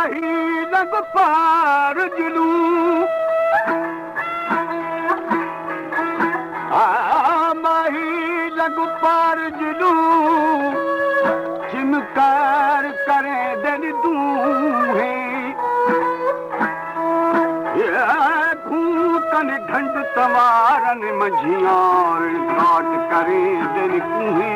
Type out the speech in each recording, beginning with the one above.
माही लग पार जुलू माही लग पार जुलू चिमकार करें दिल दूहे कन ढंड तवारन मंझियां घाट करें दिल कुहे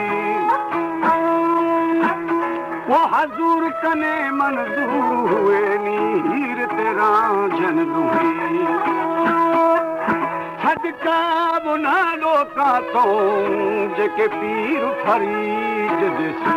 वो हजूर कने मंजूर हुए नी हीर तेरा जन दुहे सदका बुना लोका तो जेके पीर फरीद दिसे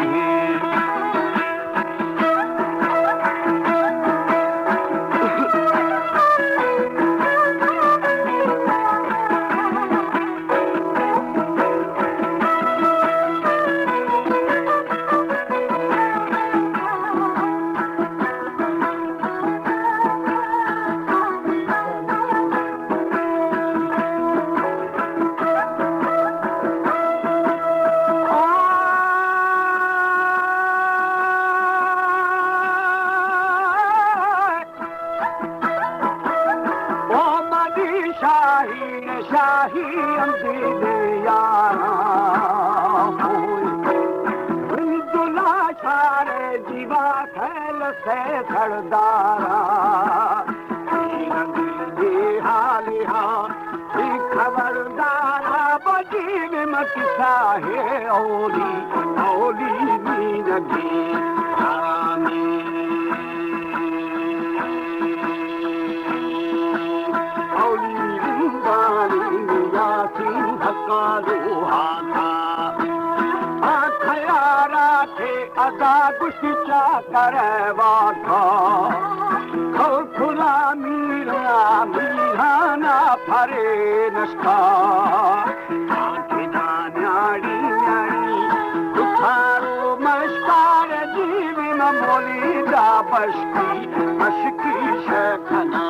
शाही अंधेरे यारा दुला सारे जीवा खैल से सरदारा हालिहा खबरदारा बजी में मत साहे ओली ओली मीन दी अदा गुस्सा करवा खुला मीरा मीराना फरे नस्का न्याड़ी न्याड़ी उठारो मस्कार जीवी मोली दा बशकी मशकी शेखना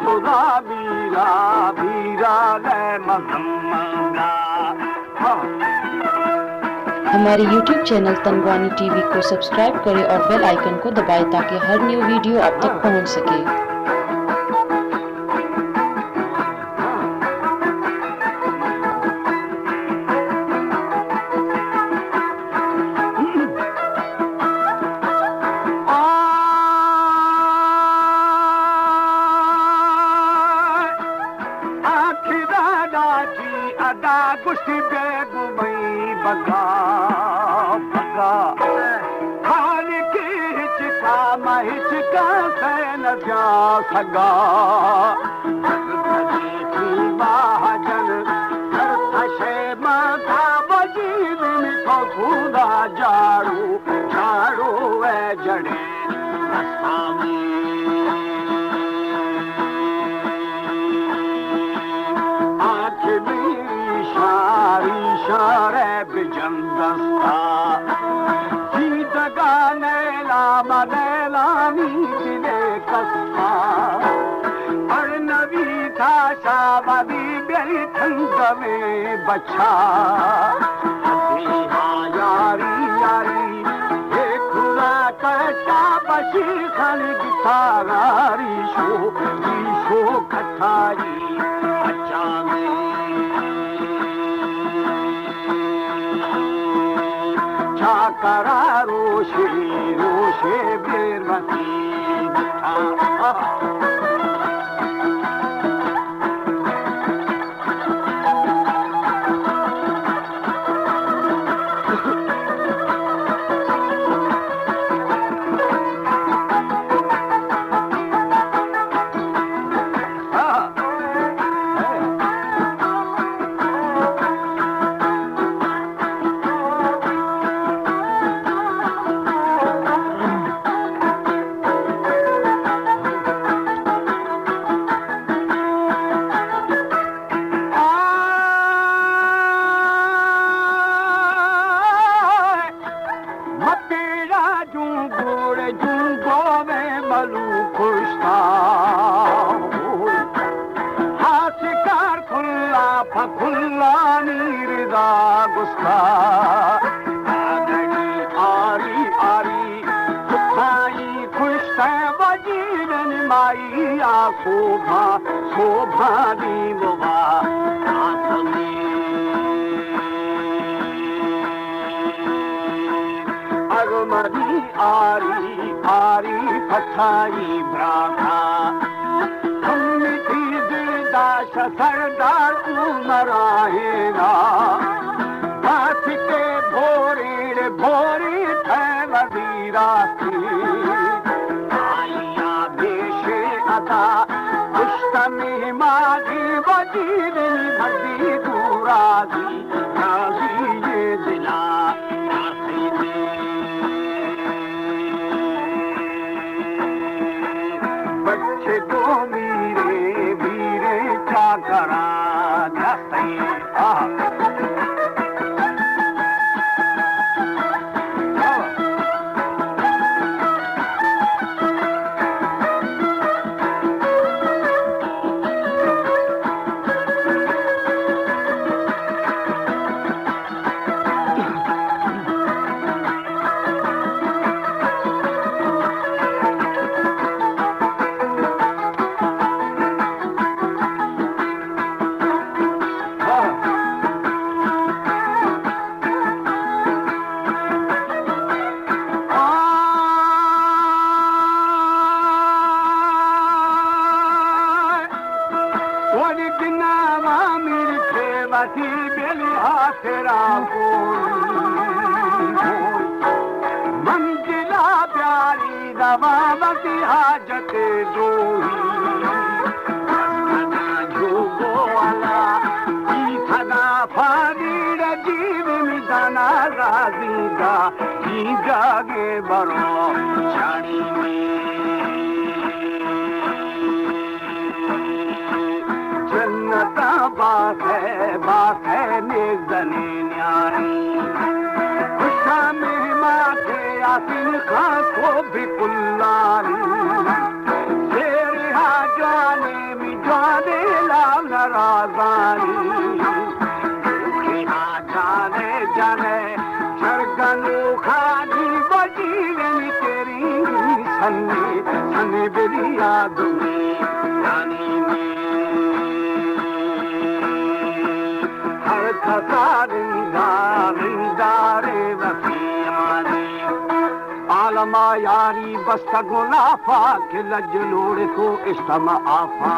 खुदा बीरा बीरा हमारे YouTube चैनल तनवानी टीवी को सब्सक्राइब करें और बेल आइकन को दबाएं ताकि हर न्यू वीडियो आप तक पहुंच सके। अदा गुस्सी बेगु मई बगा बगा खाली की हिचका महिचका से न जा सगा महाजन थशे माथा बजीब में को खुदा झाड़ू झाड़ू वे जड़े इशारे बिजंदस्ता सीधगा नैला मदैलानी दिले कस्ता अर्नवी था शावदी बेरी ठंड में बचा यारी यारी ये खुला कटा बशी खाली गिटारी शो खटारी अच्छा करा रोशे रोशे बेरमती उसका आरी आरी सुखाई खुश है वजीरन माई आ शोभा शोभा दी बुआ अगमरी आरी आरी फथाई ब्राथा सरदार उमर आएगा हाथ के भोरे भोरे थे वजीरा की आइया बेशे अदा पुष्टमी मागी वजीर भगी दूराजी राजी ये दिला बच्चे तो मीरे वीरे करा जाते मंजिला प्यारी दवावती हाजत जोही जोगो वाला थना फादी जीव मिदाना राजीदा जी जागे बरो छाड़ी जन्नता बात है निजने न्यारी खुशा में माथे आसिन खां को भी कुल्लारी शेर जाने मी जाने लाल नाराजानी जाने जाने सरगनु खानी बजीरन तेरी सन्नी सन्नी बेरी याद में रानी में आलमा यारी बस्त गुलाफा के लज लोड़ को इस्तमा आफा